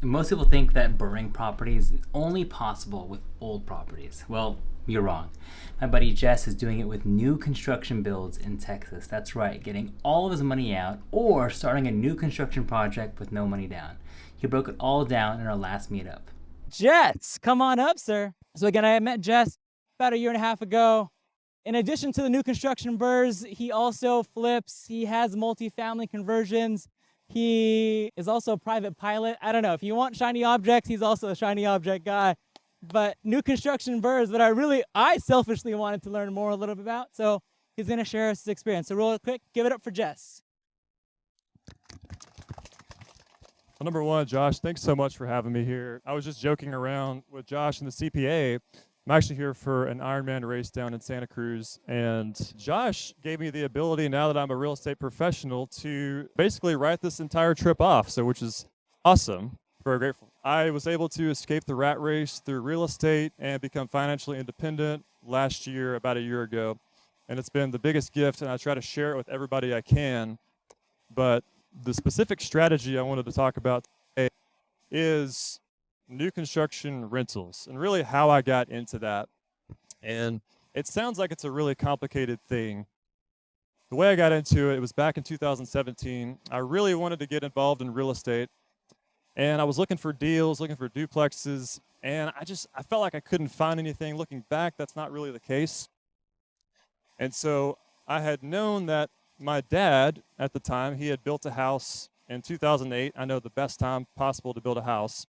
Most people think that BRRRRing properties is only possible with old properties. Well, you're wrong. My buddy Jess is doing it with new construction builds in Texas. That's right, getting all of his money out or starting a new construction project with no money down. He broke it all down in our last meetup. Jess, come on up, sir. So again, I met Jess about 1.5 years ago. In addition to the new construction BRRRRs, he also flips. He has multifamily conversions. He is also a private pilot. I don't know, if you want shiny objects, he's also a shiny object guy. But new construction BRRRRs that I selfishly wanted to learn more a little bit about. So he's gonna share his experience. So real quick, give it up for Jess. Well, number one, Josh, thanks so much for having me here. I was just joking around with Josh and the CPA. I'm actually here for an Ironman race down in Santa Cruz, and Josh gave me the ability, now that I'm a real estate professional, to basically write this entire trip off, which is awesome. Very grateful. I was able to escape the rat race through real estate and become financially independent last year, about 1 year ago, and it's been the biggest gift, and I try to share it with everybody I can. But the specific strategy I wanted to talk about today is new construction rentals, and really how I got into that. And it sounds like it's a really complicated thing. The way I got into it was back in 2017. I really wanted to get involved in real estate, and I was looking for deals, looking for duplexes, and I felt like I couldn't find anything. Looking back, that's not really the case. And so I had known that my dad at the time, he had built a house in 2008. I know the best time possible to build a house.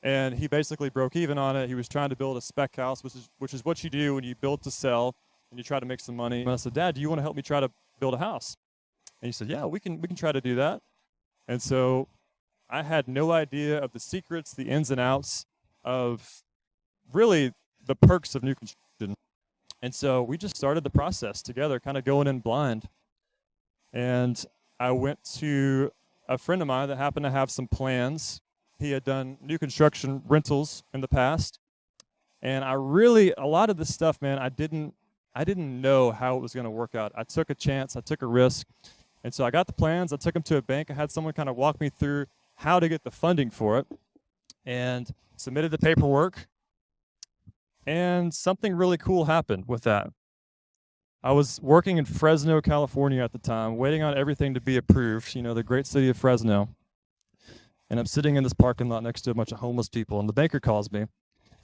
And he basically broke even on it. He was trying to build a spec house, which is what you do when you build to sell and you try to make some money. And I said, Dad, do you want to help me try to build a house? And he said, yeah, we can try to do that. And so I had no idea of the secrets, the ins and outs of really the perks of new construction. And so we just started the process together, kind of going in blind. And I went to a friend of mine that happened to have some plans. He had done new construction rentals in the past. And a lot of this stuff, man, I didn't know how it was going to work out. I took a chance, I took a risk. And so I got the plans, I took them to a bank. I had someone kind of walk me through how to get the funding for it, and submitted the paperwork. And something really cool happened with that. I was working in Fresno, California at the time, waiting on everything to be approved, the great city of Fresno. And I'm sitting in this parking lot next to a bunch of homeless people, and the banker calls me,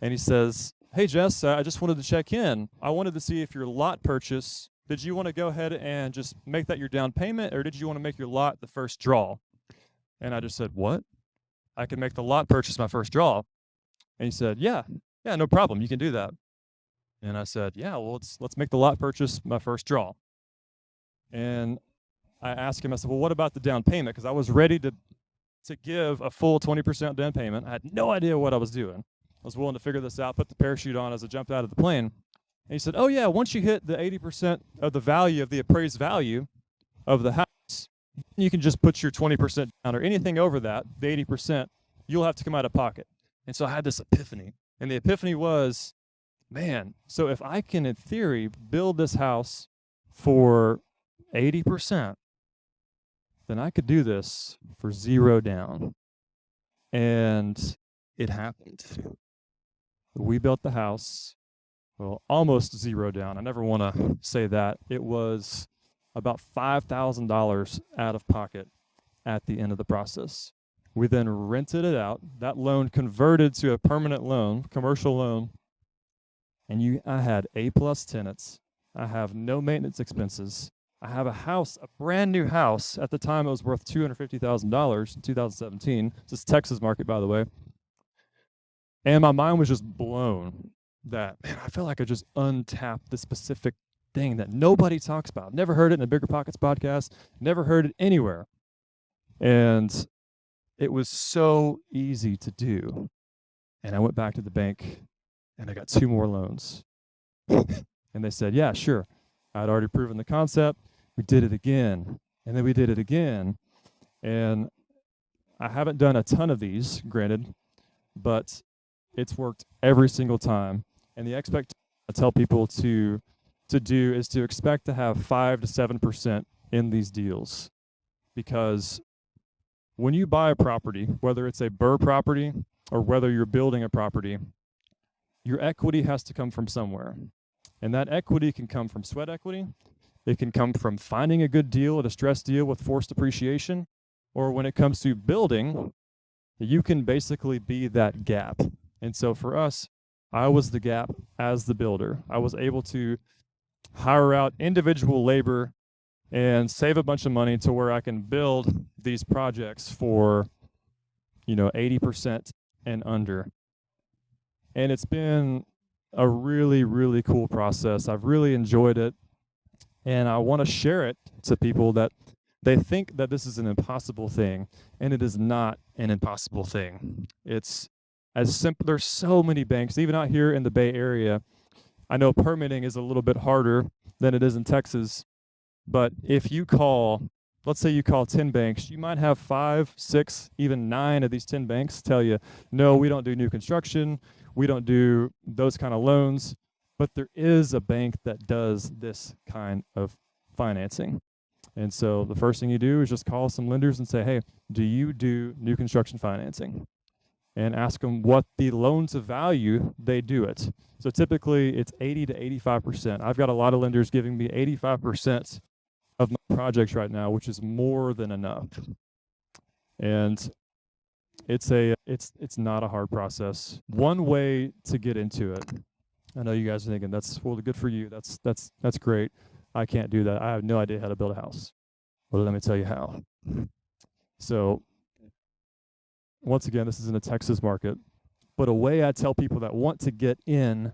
and he says, hey, Jess, I just wanted to check in. I wanted to see if your lot purchase, did you want to go ahead and just make that your down payment, or did you want to make your lot the first draw? And I just said, what? I can make the lot purchase my first draw. And he said, yeah, no problem. You can do that. And I said, yeah, well, let's make the lot purchase my first draw. And I asked him, I said, well, what about the down payment? Because I was ready to give a full 20% down payment. I had no idea what I was doing. I was willing to figure this out, put the parachute on as I jumped out of the plane. And he said, oh, yeah, once you hit the 80% of the value of the appraised value of the house, you can just put your 20% down, or anything over that, the 80%, you'll have to come out of pocket. And so I had this epiphany. And the epiphany was, man, so if I can, in theory, build this house for 80%, then I could do this for 0 down. And it happened. We built the house, well, almost 0 down. I never want to say that. It was about $5,000 out of pocket at the end of the process. We then rented it out. That loan converted to a permanent loan, commercial loan. And I had A+ tenants. I have no maintenance expenses. I have a house, a brand new house. At the time, it was worth $250,000 in 2017. This is Texas market, by the way. And my mind was just blown that, man, I feel like I just untapped this specific thing that nobody talks about. Never heard it in a Bigger Pockets podcast. Never heard it anywhere. And it was so easy to do. And I went back to the bank and I got 2 more loans. And they said, yeah, sure. I'd already proven the concept. We did it again. And then we did it again. And I haven't done a ton of these, granted, but it's worked every single time. And the expectation I tell people to do is to expect to have 5 to 7% in these deals, because when you buy a property, whether it's a BRRRR property or whether you're building a property, your equity has to come from somewhere. And that equity can come from sweat equity. It can come from finding a good deal, a distressed deal with forced appreciation. Or when it comes to building, you can basically be that gap. And so for us, I was the gap as the builder. I was able to hire out individual labor and save a bunch of money to where I can build these projects for, 80% and under. And it's been a really, really cool process. I've really enjoyed it. And I want to share it to people that they think that this is an impossible thing, and it is not an impossible thing. It's as simple. There's so many banks, even out here in the Bay Area. I know permitting is a little bit harder than it is in Texas, but if you let's say you call 10 banks, you might have 5, 6, even 9 of these 10 banks tell you, no, we don't do new construction, we don't do those kind of loans, but there is a bank that does this kind of financing. And so the first thing you do is just call some lenders and say, hey, do you do new construction financing? And ask them what the loan to value they do it. So typically it's 80 to 85%. I've got a lot of lenders giving me 85% of my projects right now, which is more than enough. And it's not a hard process. One way to get into it, I know you guys are thinking, that's good for you. That's great. I can't do that. I have no idea how to build a house. Well, let me tell you how. So once again, this is in the Texas market, but a way I tell people that want to get in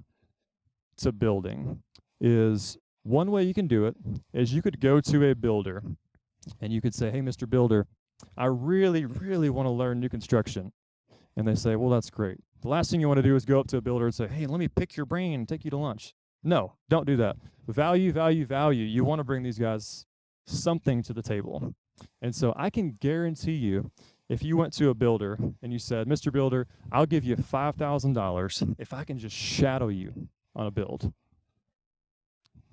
to building is, one way you can do it is you could go to a builder and you could say, hey, Mr. Builder, I really, really want to learn new construction. And they say, well, that's great. The last thing you want to do is go up to a builder and say, hey, let me pick your brain and take you to lunch. No, don't do that. Value, value, value. You want to bring these guys something to the table. And so I can guarantee you, if you went to a builder and you said, Mr. Builder, I'll give you $5,000 if I can just shadow you on a build,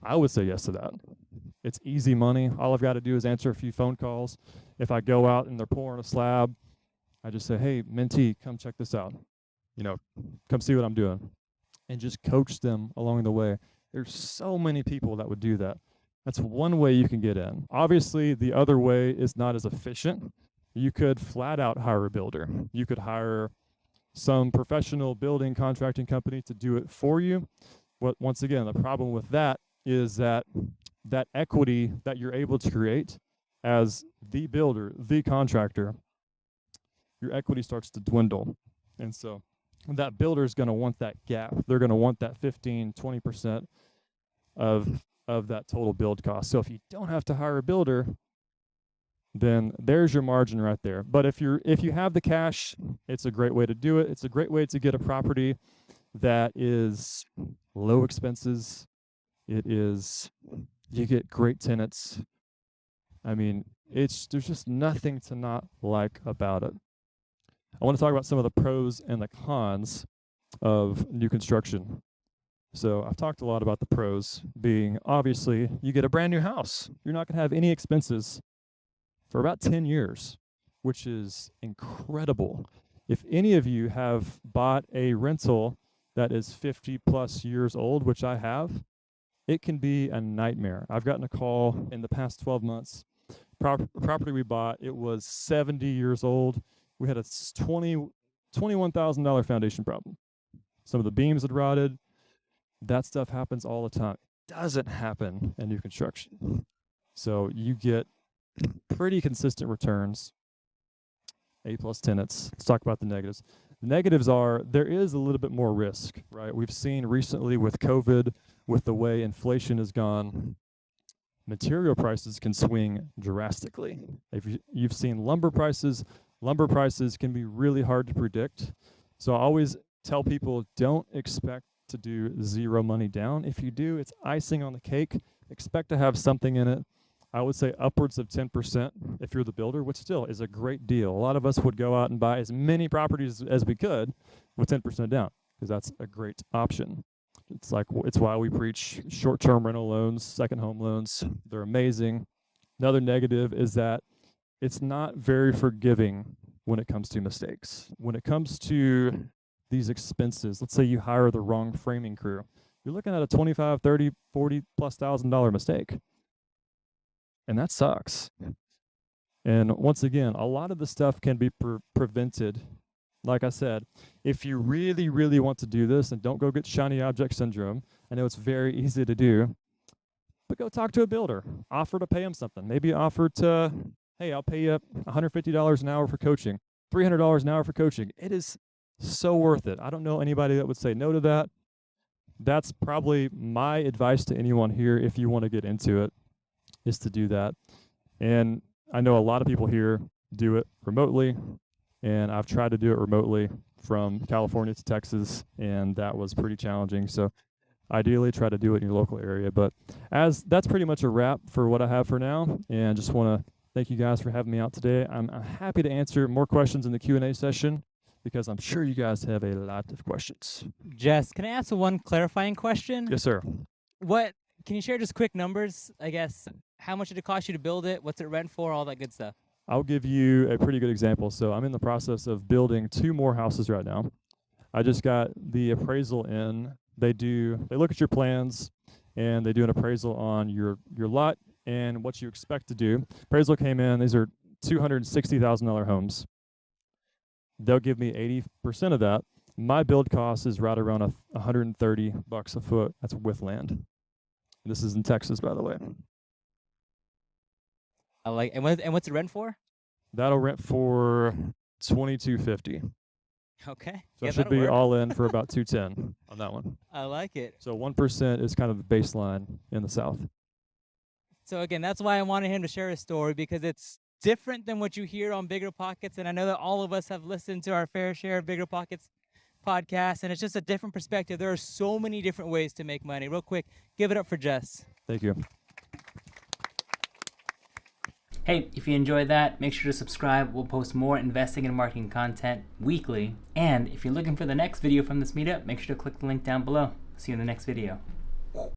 I would say yes to that. It's easy money. All I've got to do is answer a few phone calls. If I go out and they're pouring a slab, I just say, hey, mentee, come check this out. Come see what I'm doing. And just coach them along the way. There's so many people that would do that. That's one way you can get in. Obviously, the other way is not as efficient. You could flat out hire a builder. You could hire some professional building contracting company to do it for you. But once again, the problem with that is that equity that you're able to create as the builder, the contractor, your equity starts to dwindle. And so that builder is going to want that gap. They're going to want that 15, 20% of that total build cost. So if you don't have to hire a builder, then there's your margin right there. But if you have the cash, it's a great way to do it. It's a great way to get a property that is low expenses. You get great tenants. I mean, there's just nothing to not like about it. I want to talk about some of the pros and the cons of new construction. So I've talked a lot about the pros being, obviously, you get a brand new house. You're not going to have any expenses for about 10 years, which is incredible. If any of you have bought a rental that is 50 plus years old, which I have, it can be a nightmare. I've gotten a call in the past 12 months. Property we bought, it was 70 years old. We had a $21,000 foundation problem. Some of the beams had rotted. That stuff happens all the time. It doesn't happen in new construction. So you get pretty consistent returns. A+ tenants. Let's talk about the negatives. The negatives are there is a little bit more risk, right? We've seen recently with COVID, with the way inflation has gone, material prices can swing drastically. If you've seen lumber prices can be really hard to predict. So I always tell people, don't expect to do zero money down. If you do, it's icing on the cake. Expect to have something in it. I would say upwards of 10% if you're the builder, which still is a great deal. A lot of us would go out and buy as many properties as we could with 10% down because that's a great option. It's why we preach short-term rental loans, second home loans. They're amazing. Another negative is that it's not very forgiving when it comes to mistakes. When it comes to these expenses, let's say you hire the wrong framing crew, you're looking at a $25, $30, $40,000+ mistake. And that sucks. And once again, a lot of the stuff can be prevented. Like I said, if you really, really want to do this, and don't go get shiny object syndrome, I know it's very easy to do, but go talk to a builder. Offer to pay them something. Maybe offer to, hey, I'll pay you $150 an hour for coaching, $300 an hour for coaching. It is so worth it. I don't know anybody that would say no to that. That's probably my advice to anyone here if you want to get into it, is to do that. And I know a lot of people here do it remotely, and I've tried to do it remotely from California to Texas, and that was pretty challenging. So ideally try to do it in your local area. But as that's pretty much a wrap for what I have for now, and just want to thank you guys for having me out today. I'm happy to answer more questions in the Q&A session, because I'm sure you guys have a lot of questions. Jess, can I ask one clarifying question? Yes, sir. Can you share just quick numbers, I guess? How much did it cost you to build it? What's it rent for? All that good stuff. I'll give you a pretty good example. So I'm in the process of building 2 more houses right now. I just got the appraisal in. They look at your plans, and they do an appraisal on your lot and what you expect to do. Appraisal came in. These are $260,000 homes. They'll give me 80% of that. My build cost is right around $130 a foot. That's with land. This is in Texas, by the way. And what's it rent for? That'll rent for $2,250. Okay. So it should be all in for about $210 on that one. I like it. So 1% is kind of the baseline in the South. So again, that's why I wanted him to share his story, because it's different than what you hear on Bigger Pockets. And I know that all of us have listened to our fair share of Bigger Pockets podcasts, and it's just a different perspective. There are so many different ways to make money. Real quick, give it up for Jess. Thank you. Hey, if you enjoyed that, make sure to subscribe. We'll post more investing and marketing content weekly. And if you're looking for the next video from this meetup, make sure to click the link down below. See you in the next video.